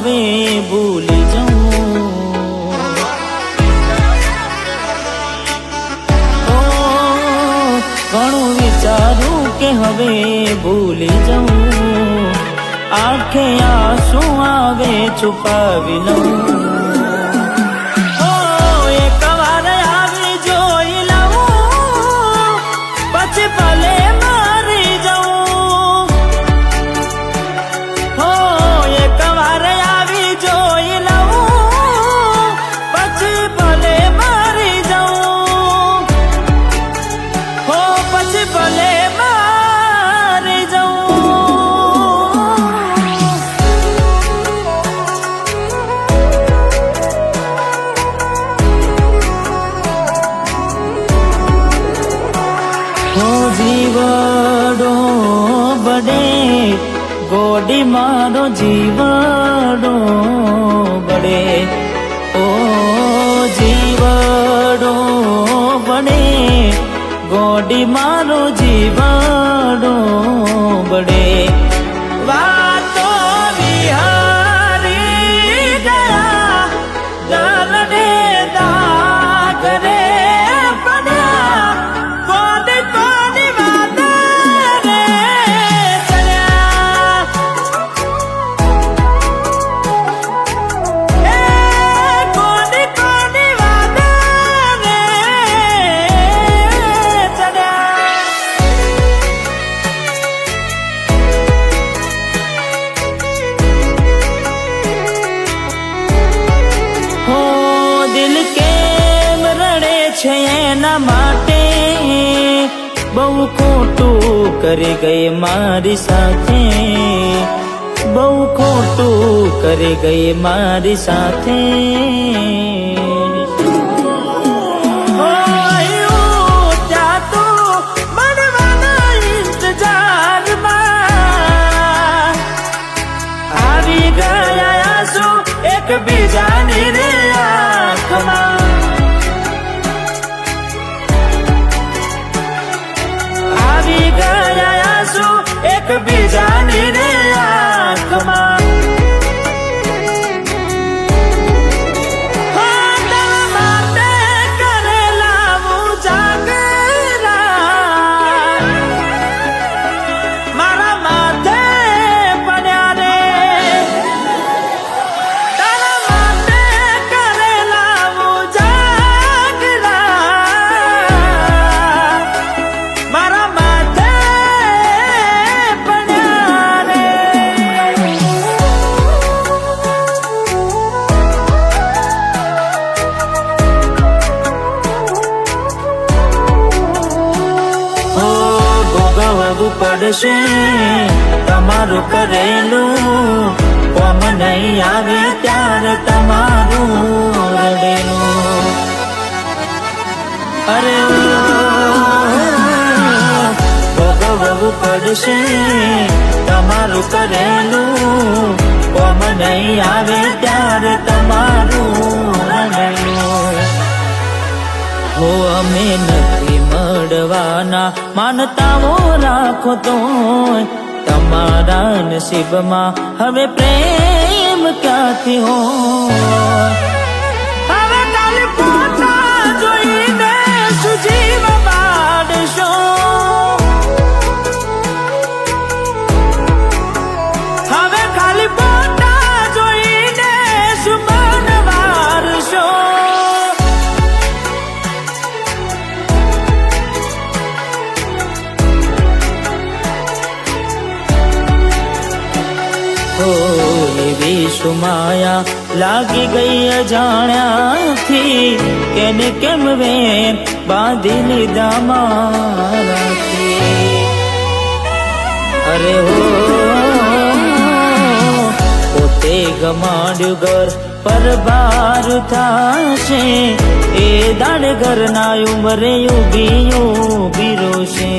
હવે ભૂલી જાઉં. ઘણું વિચારું કે હવે ભૂલી જાઉં. આંખે આંસુ આવે છુપાવી લઉં. એક વાર આવી જોઈ લઉં પછી ભલે મારી જાઉં. એક વાર આવી જોઈ લઉં પછી ભલે મારી જાઉં. પછી ભલે મારી જાઉં. જીવડો બડે ગોડી મારો જીવડો બડે. ઓ જીવડો બડે ગોડી મારો જીવડો બડે. વાતો વિહારી ગયા દલડે દાગ રે પડ્યા. કોની કોની વાત રે ચડ્યા. કોની કોની વાત રે ચડ્યા. હો દિલ કેમ રડે છે એના માટે. બહુ ખોટું કરી ગઈ મારી સાથે. બહુ ખોટું કરી ગઈ મારી સાથે. ત્યાં તો મળવાના ઇંતજારમાં આવી ગયા આંસુ એકબીજાની રે આંખમાં. આવી ગયા આંસુ એકબીજાની રે આંખમાં. તારા માટે કરેલા ઉજાગરા મારા માથે પડ્યા રે. તારા માટે કરેલા ઉજાગરા મારા માથે પડ્યા રે. ભોગવવું પડશે તમારું કરેલું. કોમ નહીં આવે ત્યારે તમારું રડેલું. અરે ભોગવવું પડશે તમારું કરેલું. કોમ નહીં આવે ત્યારે તમારું રડેલું. હો અમે નથી મળવાના માનતાઓ રાખો તો તમારા નસીબમાં હવે પ્રેમ ક્યાંથી હોય. હવે કાલે પોતા જોઈને સુજીવ બાળશો. હવે ખાલી પોતા જોઈને સુમન વારશો. એવી સુમાયા લાગી ગઈ અજાણ્યાથી. કેને કેમ વેમ બાંધી લીધા મારાથી. અરે હો પોતે ગમાડ્યું ઘર પર બાર થાશે. એ દાડ ઘરના ઉંમરે ઉભી રોશે.